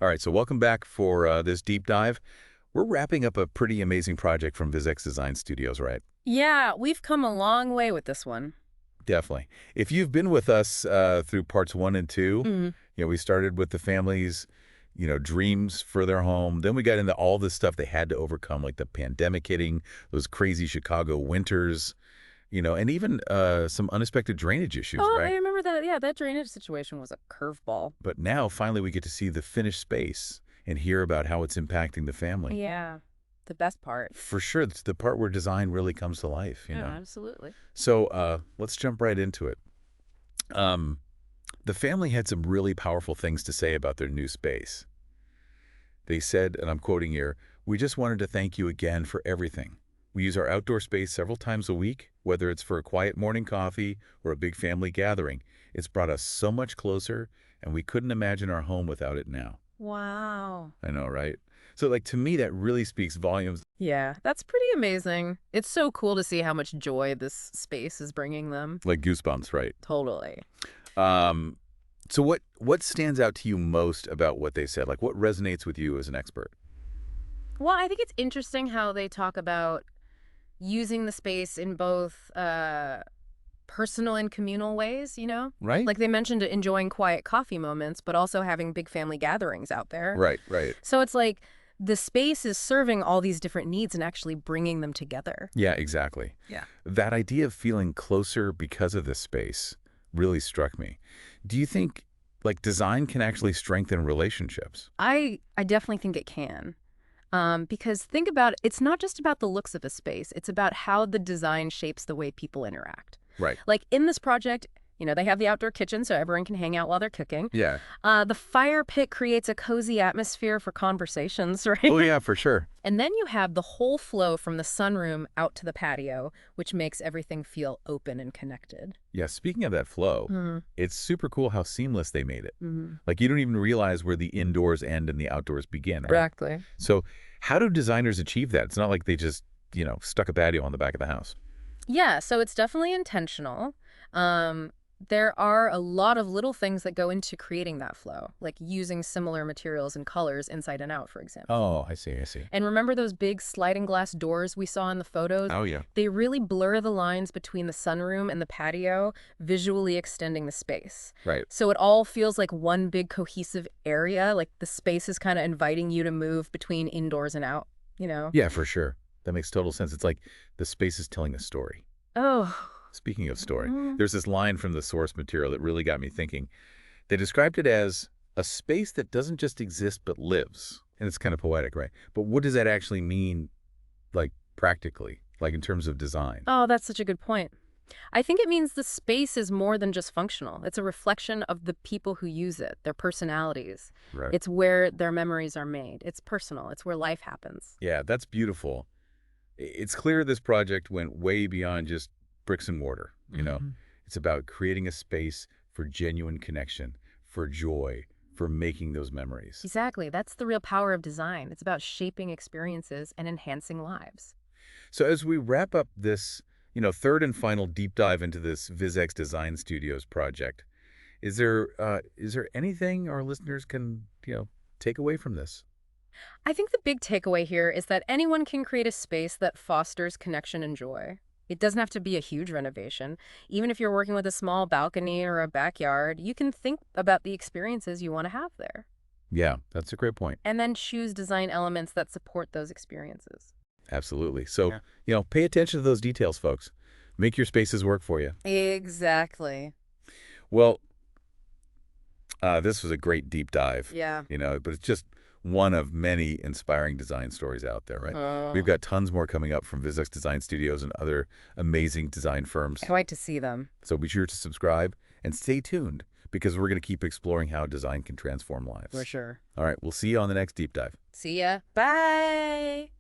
All right, so welcome back for this deep dive. We're wrapping up a pretty amazing project from VizX Design Studios, right? Yeah, we've come a long way with this one. Definitely. If you've been with us through parts 1 and 2, Mm. we started with the family's, dreams for their home. Then we got into all this stuff they had to overcome, like the pandemic hitting, those crazy Chicago winters, and even some unexpected drainage issues, Oh, I right? remember that. Yeah, that drainage situation was a curveball. But now, finally, we get to see the finished space and hear about how it's impacting the family. Yeah, the best part. For sure, it's the part where design really comes to life. Yeah, absolutely. So let's jump right into it. Um, the family had some really powerful things to say about their new space. They said, and I'm quoting here, "We just wanted to thank you again for everything. We use our outdoor space several times a week, whether it's for a quiet morning coffee or a big family gathering. It's brought us so much closer, and we couldn't imagine our home without it now." Wow. I know, right? So, to me, that really speaks volumes. Yeah, that's pretty amazing. It's so cool to see how much joy this space is bringing them. Like goosebumps, right? Totally. Um, so what stands out to you most about what they said? Like, what resonates with you as an expert? Well, I think it's interesting how they talk about using the space in both personal and communal ways. Right? Like they mentioned enjoying quiet coffee moments, but also having big family gatherings out there. Right, right. So it's like the space is serving all these different needs and actually bringing them together. Yeah, exactly. Yeah. That idea of feeling closer because of this space really struck me. Do you think, like, design can actually strengthen relationships? I definitely think it can. Because think about it, it's not just about the looks of a space. It's about how the design shapes the way people interact. Right. Like in this project, they have the outdoor kitchen so everyone can hang out while they're cooking. Yeah. The fire pit creates a cozy atmosphere for conversations, right? Oh, yeah, for sure. And then you have the whole flow from the sunroom out to the patio, which makes everything feel open and connected. Yeah, speaking of that flow, Mm. it's super cool how seamless they made it. Mm. Like, you don't even realize where the indoors end and the outdoors begin, right? Exactly. So how do designers achieve that? It's not like they just, stuck a patio on the back of the house. Yeah, so it's definitely intentional. There are a lot of little things that go into creating that flow, like using similar materials and colors inside and out, for example. Oh, I see, I see. And remember those big sliding glass doors we saw in the photos? Oh, yeah. They really blur the lines between the sunroom and the patio, visually extending the space. Right. So it all feels like one big cohesive area, like the space is kind of inviting you to move between indoors and out. Yeah, for sure. That makes total sense. It's like the space is telling a story. Oh. Speaking of story, Mm. there's this line from the source material that really got me thinking. They described it as a space that doesn't just exist but lives. And it's kind of poetic, right? But what does that actually mean, like, practically, like in terms of design? Oh, that's such a good point. I think it means the space is more than just functional. It's a reflection of the people who use it, their personalities. Right. It's where their memories are made. It's personal. It's where life happens. Yeah, that's beautiful. It's clear this project went way beyond just bricks and mortar. Mhm. It's about creating a space for genuine connection, for joy, for making those memories. Exactly. That's the real power of design. It's about shaping experiences and enhancing lives. So as we wrap up this, third and final deep dive into this VizX Design Studios project, is there anything our listeners can, take away from this? I think the big takeaway here is that anyone can create a space that fosters connection and joy. It doesn't have to be a huge renovation. Even if you're working with a small balcony or a backyard, you can think about the experiences you want to have there Yeah, that's a great point. and then choose design elements that support those experiences. Absolutely. So, Yeah. pay attention to those details, folks. Make your spaces work for you. Exactly. Well, this was a great deep dive, Yeah. but it's just one of many inspiring design stories out there, right? We've Oh. got tons more coming up from VizX Design Studios and other amazing design firms. Can't wait to see them. So be sure to subscribe and stay tuned because we're going to keep exploring how design can transform lives. For sure. All right, we'll see you on the next deep dive. See ya. Bye.